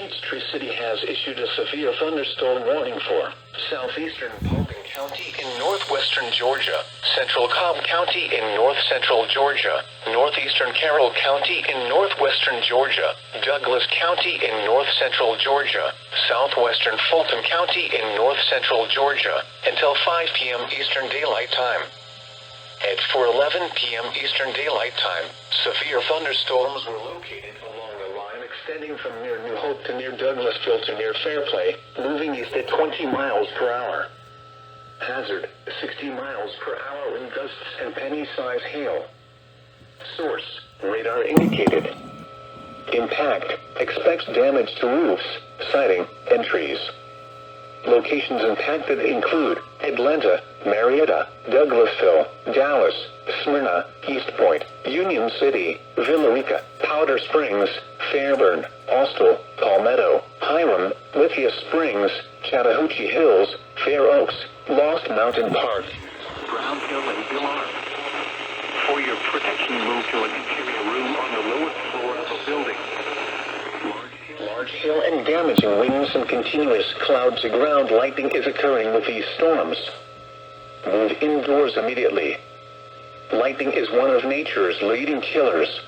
Peachtree City has issued a severe thunderstorm warning for southeastern Paulding County in northwestern Georgia, central Cobb County in north-central Georgia, northeastern Carroll County in northwestern Georgia, Douglas County in north-central Georgia, southwestern Fulton County in north-central Georgia, until 5 p.m. Eastern Daylight Time. At 4:11 p.m. Eastern Daylight Time, severe thunderstorms were located along a line extending from near New Hope to near Douglasville to near Fairplay, moving east at 20 miles per hour. Hazard, 60 miles per hour in gusts and penny-size hail. Source, radar indicated. Impact, expects damage to roofs, siding, and trees. Locations impacted include Atlanta, Marietta, Douglasville, Dallas, Smyrna, East Point, Union City, Villa Rica, Powder Springs, Fairburn, Austell, Palmetto, Hiram, Lithia Springs, Chattahoochee Hills, Fair Oaks, Lost Mountain Park, Brown Hill, and Villar. For your protection, move to an interior room on the lowest floor of a building. Large hail and damaging winds and continuous cloud-to-ground lightning is occurring with these storms. Move indoors immediately. Lightning is one of nature's leading killers.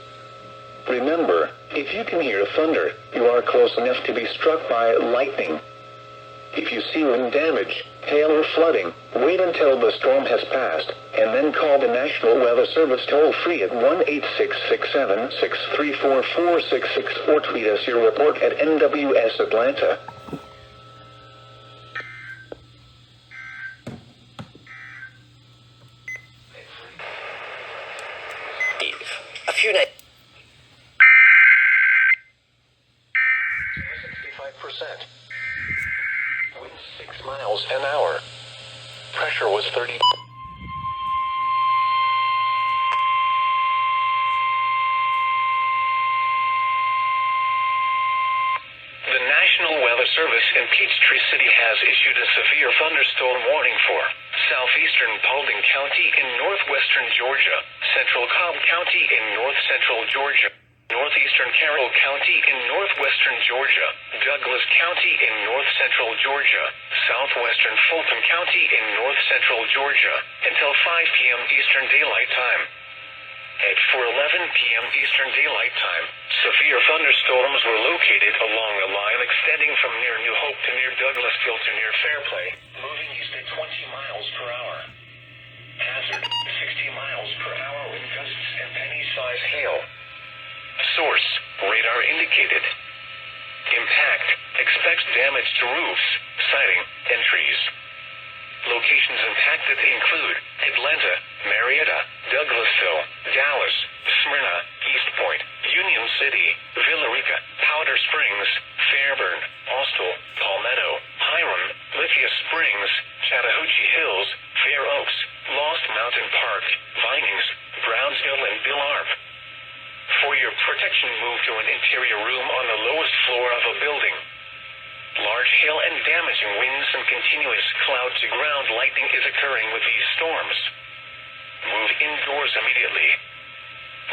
Remember, if you can hear thunder, you are close enough to be struck by lightning. If you see wind damage, hail or flooding, wait until the storm has passed, and then call the National Weather Service toll-free at 1-866-7-634-4666 or tweet us your report at NWS Atlanta. A few nights. 65%. Winds 6 miles an hour. Pressure was 30. The National Weather Service in Peachtree City has issued a severe thunderstorm warning for southeastern Paulding County in northwestern Georgia, central Cobb County in north-central Georgia, northeastern Carroll County in northwestern Georgia, Douglas County in north-central Georgia, southwestern Fulton County in north-central Georgia, until 5 p.m. Eastern Daylight Time. At 4:11 p.m. Eastern Daylight Time, severe thunderstorms were located along a line extending from near New Hope to near Douglasville to near Fairplay, moving east at 20 miles per hour. Hazard, 60 miles per hour with gusts and penny-size hail. Source, radar indicated. Impact, expects damage to roofs, siding, and trees. Locations impacted include Atlanta, Marietta, Douglasville, Dallas, Smyrna, East Point, Union City, Villa Rica, Powder Springs, Fairburn, Austell, Palmetto, Hiram, Lithia Springs, Chattahoochee Hills, Fair Oaks, Lost Mountain Park, Vinings, Brownsville, and Villar. For your protection, move to an interior room on the lowest floor of a building. Large hail and damaging winds and continuous cloud-to-ground lightning is occurring with these storms. Move indoors immediately.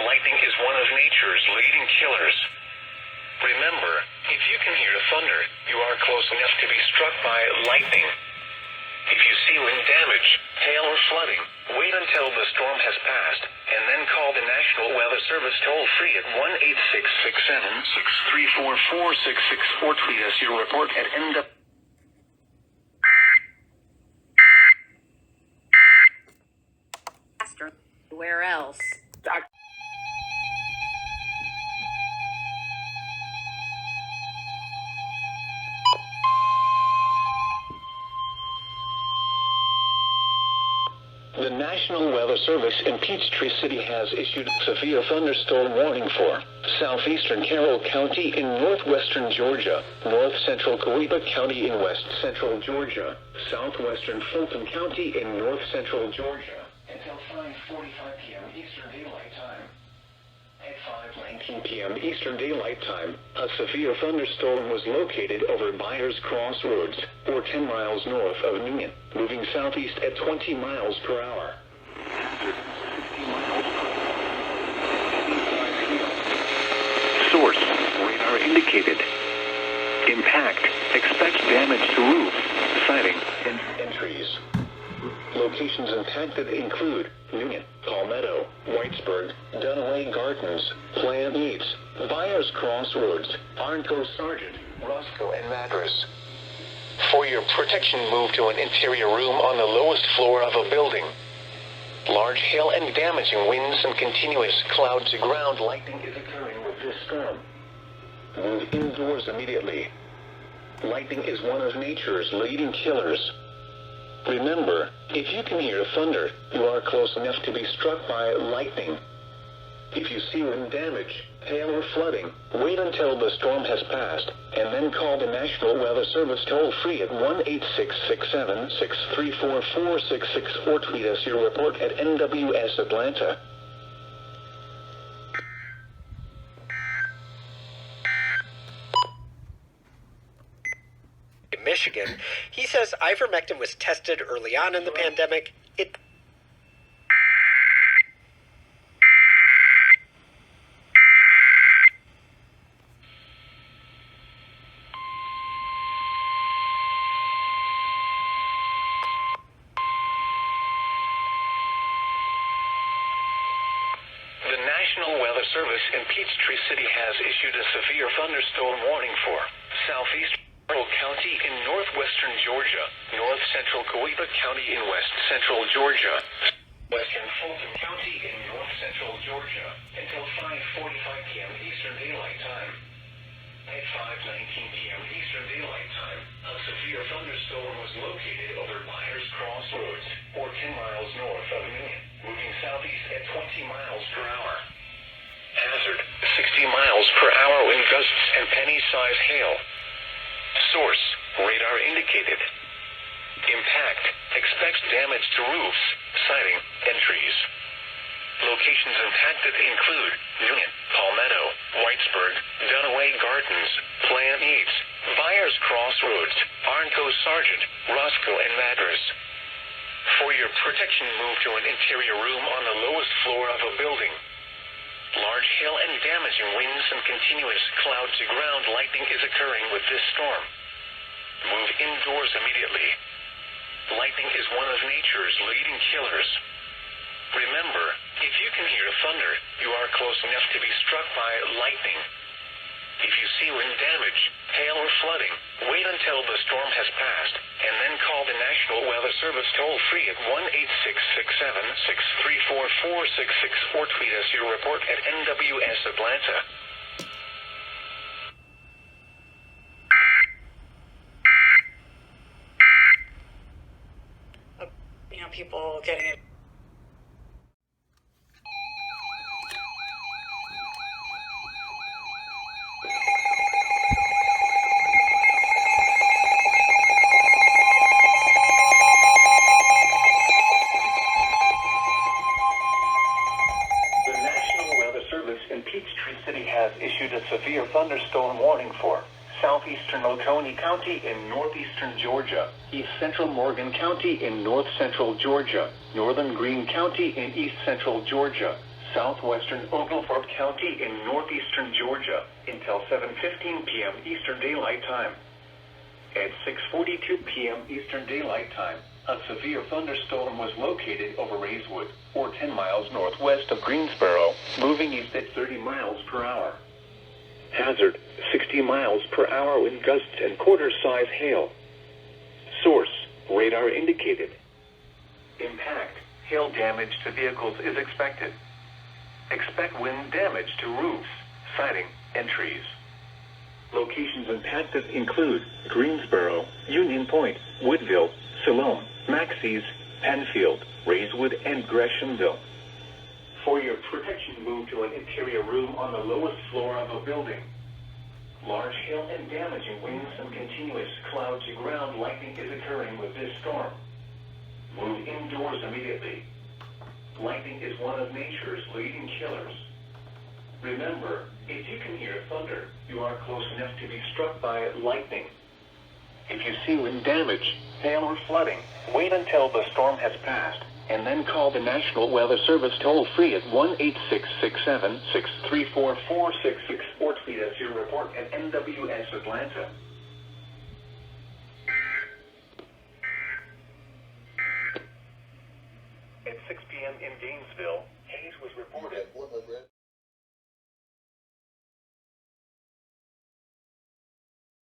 Lightning is one of nature's leading killers. Remember, if you can hear thunder, you are close enough to be struck by lightning. If you see wind damage, hail or flooding, wait until the storm has passed, and then call the National Weather Service toll-free at 1-866-7-634-4666 or tweet us your report at NWS. Where else? The National Weather Service in Peachtree City has issued a severe thunderstorm warning for southeastern Carroll County in northwestern Georgia, north-central Coahuila County in west-central Georgia, southwestern Fulton County in north-central Georgia, until 5:45 p.m. Eastern Daylight Time. At 5:19 p.m. Eastern Daylight Time, a severe thunderstorm was located over Byers Crossroads, or 10 miles north of Union, moving southeast at 20 miles per hour. Source, radar indicated. Impact. Expect damage to roofs, siding, and trees. Locations impacted include Union, Palmetto, Whitesburg, Dunaway Gardens, Plant Eats, Byers Crossroads, Arnco Sargent, Roscoe, and Madras. For your protection, move to an interior room on the lowest floor of a building. Large hail and damaging winds and continuous cloud-to-ground lightning is occurring with this storm. Move indoors immediately. Lightning is one of nature's leading killers. Remember, if you can hear thunder, you are close enough to be struck by lightning. If you see wind damage, hail or flooding, wait until the storm has passed, and then call the National Weather Service toll-free at 1-866-7-634-4664 or tweet us your report at NWS Atlanta. Michigan, he says ivermectin was tested early on in the pandemic. The National Weather Service in Peachtree City has issued a severe thunderstorm warning for southeastern County in northwestern Georgia, north central Coweta County in west central Georgia, western Fulton County in north central Georgia until 5:45 p.m. Eastern Daylight Time. At 5:19 p.m. Eastern Daylight Time, a severe thunderstorm was located over Byers Crossroads, or 10 miles north of Union, moving southeast at 20 miles per hour. Hazard: 60 miles per hour wind gusts and penny-sized hail. Source: radar indicated. Impact: expects damage to roofs, siding, and trees. Locations impacted include Union, Palmetto, Whitesburg, Dunaway Gardens, Plant Eats, Byers Crossroads, Arnco Sargent, Roscoe, and Madras. For your protection, move to an interior room on the lowest floor of a building. Large hail and damaging winds and continuous cloud-to-ground lightning is occurring with this storm. Move indoors immediately. Lightning is one of nature's leading killers. Remember, if you can hear thunder, you are close enough to be struck by lightning. If you see wind damage, hail or flooding, wait until the storm has passed, and then call the National Weather Service toll-free at 1-866-7-634-4664 or tweet us your report at NWS Atlanta. People getting it. The National Weather Service in Peachtree City has issued a severe thunderstorm warning for southeastern Oconee County in northeastern Georgia, east central Morgan County in north central Georgia, northern Greene County in east central Georgia, southwestern Oglethorpe County in northeastern Georgia until 7:15 p.m. Eastern Daylight Time. At 6:42 p.m. Eastern Daylight Time, a severe thunderstorm was located over Rayswood, or 10 miles northwest of Greensboro, moving east at 30 miles per hour. Hazard: 60 miles per hour wind gusts and quarter-size hail. Source: radar indicated. Impact: hail damage to vehicles is expected. Expect wind damage to roofs, siding, and trees. Locations impacted include Greensboro, Union Point, Woodville, Siloam, Maxey's, Penfield, Rayswood, and Greshamville. For your protection, move to an interior room on the lowest floor of a building. Large hail and damaging winds and continuous cloud-to-ground lightning is occurring with this storm. Move indoors immediately. Lightning is one of nature's leading killers. Remember, if you can hear thunder, you are close enough to be struck by lightning. If you see wind damage, hail or flooding, wait until the storm has passed, and then call the National Weather Service toll-free at 1-866-7-634-4664 or tweet us your report at NWS Atlanta. in Gainesville.